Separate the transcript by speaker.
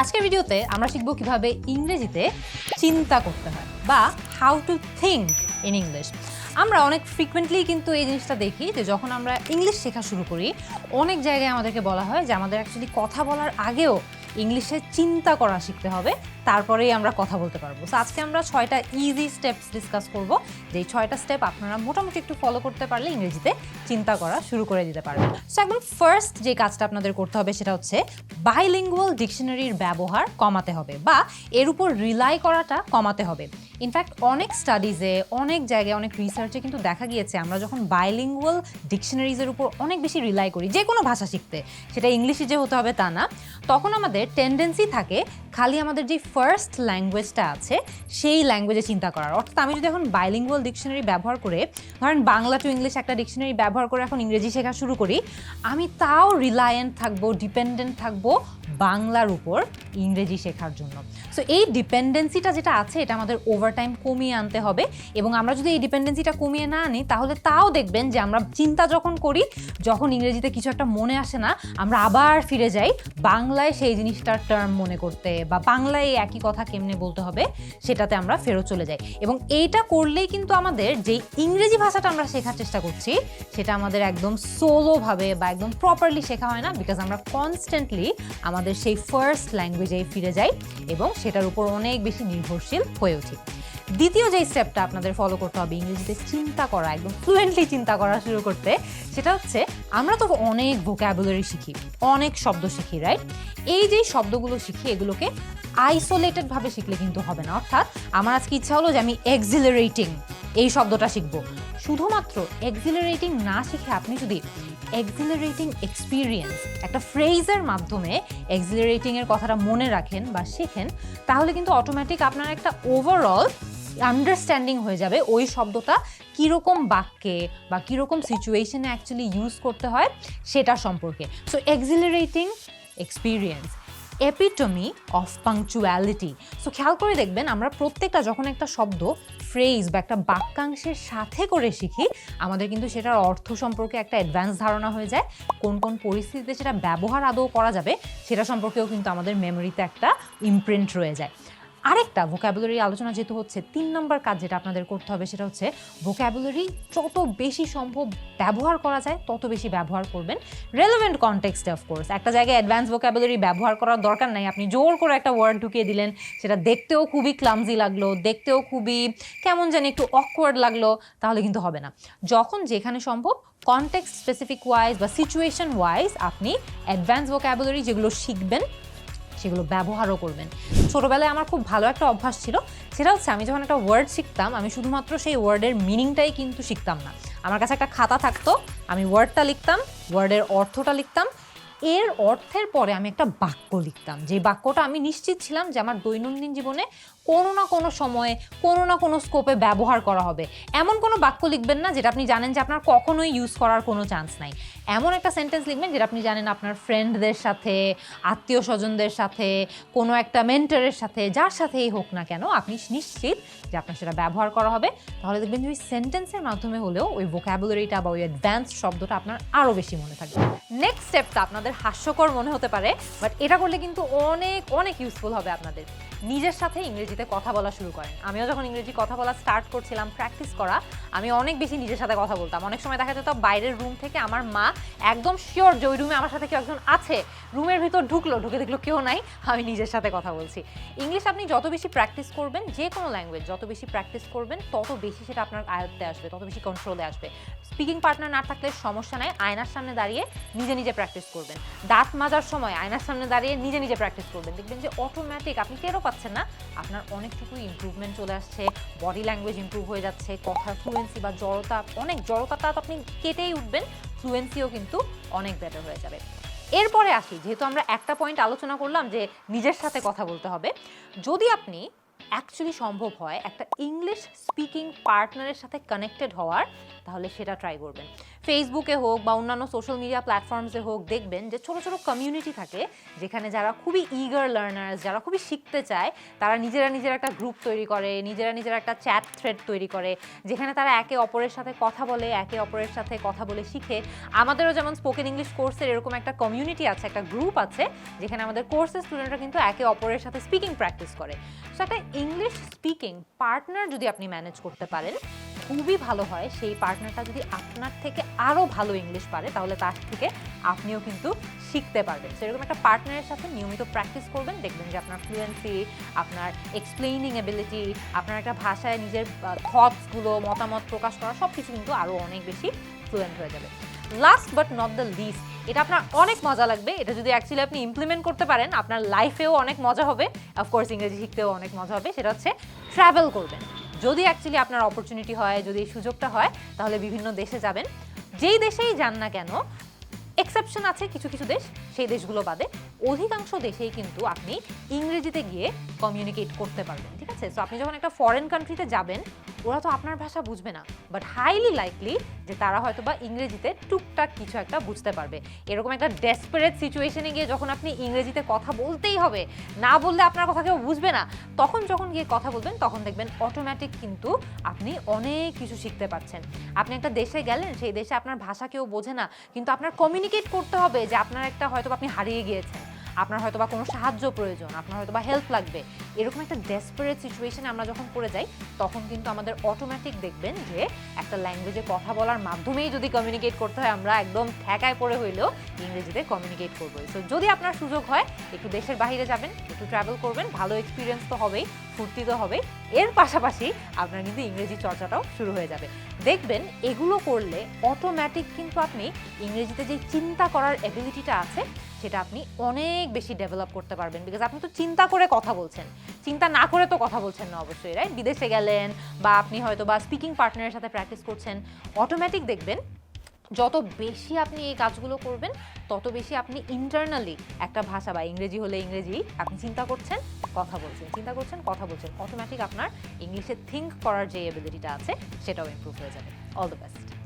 Speaker 1: আজকের ভিডিওতে আমরা শিখব কিভাবে ইংরেজিতে চিন্তা করতে হয় বা how to think in English. আমরা অনেক ফ্রিকুয়েন্টলি কিন্তু এই জিনিসটা দেখি যে যখন আমরা ইংলিশ শেখা শুরু করি অনেক জায়গায় আমাদেরকে বলা হয় যে আমাদের অ্যাকচুয়ালি কথা বলার আগেও ইংলিশে চিন্তা করা শিখতে হবে, তারপরেই আমরা কথা বলতে পারবো। সো আজকে আমরা 6টা ইজি স্টেপস ডিসকাস করব, যে 6টা স্টেপ আপনারা মোটামুটি একটু ফলো করতে পারলে ইংরেজিতে চিন্তা করা শুরু করে দিতে পারবেন। সো একদম ফার্স্ট যে কাজটা আপনাদের করতে হবে সেটা হচ্ছে বাইলিঙ্গুয়াল ডিকশনারির ব্যবহার কমাতে হবে বা এর উপর রিলাই করাটা কমাতে হবে। ইনফ্যাক্ট অনেক স্টাডিজে, অনেক জায়গায়, অনেক রিসার্চে কিন্তু দেখা গিয়েছে আমরা যখন বাইলিঙ্গুয়াল ডিকশনারিজের উপর অনেক বেশি রিলাই করি যে কোনো ভাষা শিখতে, সেটা ইংলিশে যে হতে হবে তা না, তখন আমাদের টেন্ডেন্সি থাকে খালি আমাদের যে ফার্স্ট ল্যাঙ্গুয়েজটা আছে সেই ল্যাঙ্গুয়েজে চিন্তা করার। অর্থাৎ আমি যদি এখন বাইলিঙ্গুয়াল ডিকশনারি ব্যবহার করে, ধরেন বাংলা টু ইংলিশ একটা ডিকশনারি ব্যবহার করে এখন ইংরেজি শেখা শুরু করি, আমি তাও রিলায়েন্ট থাকবো, ডিপেন্ডেন্ট থাকবো বাংলার উপর ইংরেজি শেখার জন্য। সো এই ডিপেন্ডেন্সিটা যেটা আছে এটা আমাদের ওভারটাইম কমিয়ে আনতে হবে, এবং আমরা যদি এই ডিপেন্ডেন্সিটা কমিয়ে না আনি তাহলে তাও দেখবেন যে আমরা চিন্তা যখন করি, যখন ইংরেজিতে কিছু একটা মনে আসে না, আমরা আবার ফিরে যাই বাংলায় সেই জিনিসটার টার্ম মনে করতে বা বাংলায় একই কথা কেমনে বলতে হবে সেটাতে আমরা ফেরত চলে যাই। এবং এইটা করলেই কিন্তু আমাদের যে ইংরেজি ভাষাটা আমরা শেখার চেষ্টা করছি সেটা আমাদের একদম সোলোভাবে বা একদম প্রপারলি শেখা হয় না, বিকজ আমরা কনস্ট্যান্টলি আমাদের সেই ফার্স্ট ল্যাঙ্গুয়েজে ফিরে যাই এবং সেটার উপর অনেক বেশি নির্ভরশীল হয়ে উঠি। দ্বিতীয় যে স্টেপটা আপনাদের ফলো করতে হবে ইংরেজিতে চিন্তা করা, একদম ফ্লুয়েন্টলি চিন্তা করা শুরু করতে, সেটা হচ্ছে আমরা তো অনেক ভোক্যাবুলারি শিখি, অনেক শব্দ শিখি, রাইট? এই যে শব্দগুলো শিখি এগুলোকে আইসোলেটেডভাবে শিখলে কিন্তু হবে না। অর্থাৎ আমার আজকে ইচ্ছা হলো যে আমি এক্সিলারেটিং এই শব্দটা শিখবো, শুধুমাত্র এক্সিলারেটিং না শিখে আপনি যদি এক্সিলারেটিং এক্সপিরিয়েন্স একটা ফ্রেজের মাধ্যমে এক্সিলারেটিংয়ের কথাটা মনে রাখেন বা শেখেন, তাহলে কিন্তু অটোমেটিক আপনার একটা ওভারঅল আন্ডারস্ট্যান্ডিং হয়ে যাবে ওই শব্দটা কীরকম বাক্যে বা কীরকম সিচুয়েশনে অ্যাকচুয়ালি ইউজ করতে হয় সেটা সম্পর্কে। So accelerating experience, epitome of punctuality. So খেয়াল করে দেখবেন আমরা প্রত্যেকটা যখন একটা শব্দ, ফ্রেজ বা একটা বাক্যাংশের সাথে করে শিখি, আমাদের কিন্তু সেটার অর্থ সম্পর্কে একটা অ্যাডভান্স ধারণা হয়ে যায়, কোন কোন পরিস্থিতিতে সেটা ব্যবহার আদৌ করা যাবে সেটা সম্পর্কেও কিন্তু আমাদের মেমোরিতে একটা ইমপ্রিন্ট রয়ে যায়। আরেকটা ভোক্যাবুলারি আলোচনা যেহেতু হচ্ছে, 3 নম্বর কাজ যেটা আপনাদের করতে হবে সেটা হচ্ছে ভোক্যাবুলারি যত বেশি সম্ভব ব্যবহার করা যায় তত বেশি ব্যবহার করবেন রেলেভেন্ট কনটেক্সটে। অফকোর্স একটা জায়গায় অ্যাডভান্স ভোক্যাবুলারি ব্যবহার করার দরকার নাই, আপনি জোর করে একটা ওয়ার্ড ঢুকিয়ে দিলেন, সেটা দেখতেও খুবই ক্লামজি লাগলো, দেখতেও খুবই কেমন জানি একটু অকওয়ার্ড লাগলো, তাহলে কিন্তু হবে না। যখন যেখানে সম্ভব কনটেক্সট স্পেসিফিক ওয়াইজ বা সিচুয়েশন ওয়াইজ আপনি অ্যাডভান্স ভোক্যাবুলারি যেগুলো শিখবেন সেগুলো ব্যবহারও করবেন। ছোটোবেলায় আমার খুব ভালো একটা অভ্যাস ছিল, সেটা হচ্ছে আমি যখন একটা ওয়ার্ড শিখতাম আমি শুধুমাত্র সেই ওয়ার্ডের মিনিংটাই কিন্তু শিখতাম না, আমার কাছে একটা খাতা থাকতো, আমি ওয়ার্ডটা লিখতাম, ওয়ার্ডের অর্থটা লিখতাম, এর অর্থের পরে আমি একটা বাক্য লিখতাম, যে বাক্যটা আমি নিশ্চিত ছিলাম যে আমার দৈনন্দিন জীবনে কোনো না কোনো সময়ে কোনো না কোনো স্কোপে ব্যবহার করা হবে। এমন কোনো বাক্য লিখবেন না যেটা আপনি জানেন যে আপনার কখনোই ইউজ করার কোনো চান্স নাই। এমন একটা সেন্টেন্স লিখবেন যেটা আপনি জানেন আপনার ফ্রেন্ডদের সাথে, আত্মীয় স্বজনদের সাথে, কোনো একটা মেন্টরের সাথে, যার সাথেই হোক না কেন আপনি নিশ্চিত যে আপনার সেটা ব্যবহার করা হবে। তাহলে দেখবেন যে ওই সেন্টেন্সের মাধ্যমে হলেও ওই ভোক্যাবুলারিটা বা ওই অ্যাডভান্স শব্দটা আপনার আরও বেশি মনে থাকবে। নেক্সট স্টেপটা আপনাদের হাস্যকর মনে হতে পারে, বাট এটা করলে কিন্তু অনেক অনেক ইউজফুল হবে আপনাদের। নিজের সাথে ইংরেজিতে কথা বলা শুরু করেন। আমিও যখন ইংরেজি কথা বলা স্টার্ট করছিলাম, প্র্যাকটিস করা, আমি অনেক বেশি নিজের সাথে কথা বলতাম। অনেক সময় দেখা যেত বাইরের রুম থেকে আমার মা একদম শিওর যে ওই রুমে আমার সাথে কেউ একজন আছে, রুমের ভিতর ঢুকে দেখলো কেউ নাই, আমি নিজের সাথে কথা বলছি। ইংলিশ আপনি যত বেশি প্র্যাকটিস করবেন, যে কোনো ল্যাঙ্গুয়েজ যত বেশি প্র্যাকটিস করবেন তত বেশি সেটা আপনার আয়ত্তে আসবে, তত বেশি কন্ট্রোলে আসবে। স্পিকিং পার্টনার না থাকলে সমস্যা নাই, আয়নার সামনে দাঁড়িয়ে নিজে নিজে প্র্যাকটিস করবেন। দাঁত মাজার সময় আয়নার সামনে দাঁড়িয়ে নিজে নিজে প্র্যাকটিস করবেন, দেখবেন যে অটোমেটিক আপনি টেরও পাচ্ছেন না আপনার অনেকটুকুই ইমপ্রুভমেন্ট চলে আসছে, বডি ল্যাঙ্গুয়েজ ইমপ্রুভ হয়ে যাচ্ছে, কথার ফ্লুয়েন্সি বা জড়তা, অনেক জড়তাটা তো আপনি কেটেই উঠবেন, ফ্লুয়েন্সিও কিন্তু অনেক বেটার হয়ে যাবে। এরপরে আসি, যেহেতু আমরা একটা পয়েন্ট আলোচনা করলাম যে নিজের সাথে কথা বলতে হবে, যদি আপনি অ্যাকচুয়ালি সম্ভব হয় একটা ইংলিশ স্পিকিং পার্টনারের সাথে কানেক্টেড হওয়ার, তাহলে সেটা ট্রাই করবেন। ফেসবুকে হোক বা অন্যান্য সোশ্যাল মিডিয়া প্ল্যাটফর্মসে হোক, দেখবেন যে ছোট ছোট কমিউনিটি থাকে যেখানে যারা খুবই ইগার লার্নার্স, যারা খুবই শিখতে চায়, তারা নিজেরা একটা গ্রুপ তৈরি করে, নিজেরা একটা চ্যাট থ্রেড তৈরি করে, যেখানে তারা একে অপরের সাথে কথা বলে, একে অপরের সাথে কথা বলে শিখে। আমাদেরও যেমন স্পোকেন ইংলিশ কোর্সের এরকম একটা কমিউনিটি আছে, একটা গ্রুপ আছে, যেখানে আমাদের কোর্সের স্টুডেন্টরা কিন্তু একে অপরের সাথে স্পিকিং প্র্যাকটিস করে। সো একটা ইংলিশ স্পিকিং পার্টনার যদি আপনি ম্যানেজ করতে পারেন, খুবই ভালো হয়। সেই পার্টনারটা যদি আপনার থেকে আরও ভালো ইংলিশ পারে, তাহলে তার থেকে আপনিও কিন্তু শিখতে পারবেন। সেরকম একটা পার্টনারের সাথে নিয়মিত প্র্যাকটিস করবেন, দেখবেন যে আপনার ফ্লুয়েন্সি, আপনার এক্সপ্লেইনিং এবিলিটি, আপনার একটা ভাষায় নিজের থটসগুলো, মতামত প্রকাশ করা, সব কিছু কিন্তু আরও অনেক বেশি ফ্লুয়েন্ট হয়ে যাবে। Last but not the least, এটা আপনার অনেক মজা লাগবে। এটা যদি অ্যাকচুয়ালি আপনি ইমপ্লিমেন্ট করতে পারেন, আপনার লাইফেও অনেক মজা হবে, অফকোর্স ইংরেজি শিখতেও অনেক মজা হবে। সেটা হচ্ছে ট্রাভেল করবেন। যদি অ্যাকচুয়ালি আপনার অপরচুনিটি হয়, যদি এই সুযোগটা হয়, তাহলে বিভিন্ন দেশে যাবেন। যেই দেশেই যান না কেন, এক্সেপশন আছে কিছু কিছু দেশ, সেই দেশগুলো বাদে অধিকাংশ দেশেই কিন্তু আপনি ইংরেজিতে গিয়ে কমিউনিকেট করতে পারবেন, ঠিক আছে? সো আপনি যখন একটা ফরেন কান্ট্রিতে যাবেন, ওরা তো আপনার ভাষা বুঝবে না, বাট হাইলি লাইকলি যে তারা হয়তো বা ইংরেজিতে টুকটাক কিছু একটা বুঝতে পারবে। এরকম একটা ডেসপারেট সিচুয়েশনে গিয়ে যখন আপনি ইংরেজিতে কথা বলতেই হবে, না বললে আপনার কথা কেউ বুঝবে না, তখন যখন গিয়ে কথা বলবেন, তখন দেখবেন অটোমেটিক কিন্তু আপনি অনেক কিছু শিখতে পারছেন। আপনি একটা দেশে গেলেন, সেই দেশে আপনার ভাষা কেউ বোঝে না, কিন্তু আপনার কমিউনিকেট করতে হবে যে আপনার একটা হয়তো আপনি হারিয়ে গিয়েছেন, আপনার হয়তো বা কোনো সাহায্য প্রয়োজন, আপনার হয়তো বা হেল্প লাগবে। এরকম একটা ডেসপারেট সিচুয়েশনে আমরা যখন পড়ে যাই, তখন কিন্তু আমাদের অটোমেটিক দেখবেন যে একটা ল্যাঙ্গুয়েজে কথা বলার মাধ্যমেই যদি কমিউনিকেট করতে হয়, আমরা একদম ঠেকায় পড়ে হইলেও ইংরেজিতে কমিউনিকেট করবো। সো যদি আপনার সুযোগ হয়, একটু দেশের বাইরে যাবেন, একটু ট্রাভেল করবেন, ভালো এক্সপিরিয়েন্স তো হবেই, ফুর্তি তো হবেই, এর পাশাপাশি আপনার কিন্তু ইংরেজি চর্চাটাও শুরু হয়ে যাবে। দেখবেন এগুলো করলে অটোমেটিক কিন্তু আপনি ইংরেজিতে যে চিন্তা করার এবিলিটিটা আছে, সেটা আপনি অনেক বেশি ডেভেলপ করতে পারবেন। বিকজ আপনি তো চিন্তা করে কথা বলছেন, চিন্তা না করে তো কথা বলছেন না অবশ্যই, রাইট? বিদেশে গেলেন বা আপনি হয়তো বা স্পিকিং পার্টনারের সাথে প্র্যাকটিস করছেন, অটোমেটিক দেখবেন যত বেশি আপনি এই কাজগুলো করবেন, তত বেশি আপনি ইন্টারনালি একটা ভাষা, বা ইংরেজি হলে ইংরেজি আপনি চিন্তা করছেন, কথা বলছেন, চিন্তা করছেন, কথা বলছেন, অটোমেটিক আপনার ইংলিশে থিঙ্ক করার যে এবিলিটিটা আছে, সেটাও ইমপ্রুভ হয়ে যাবে। All the best.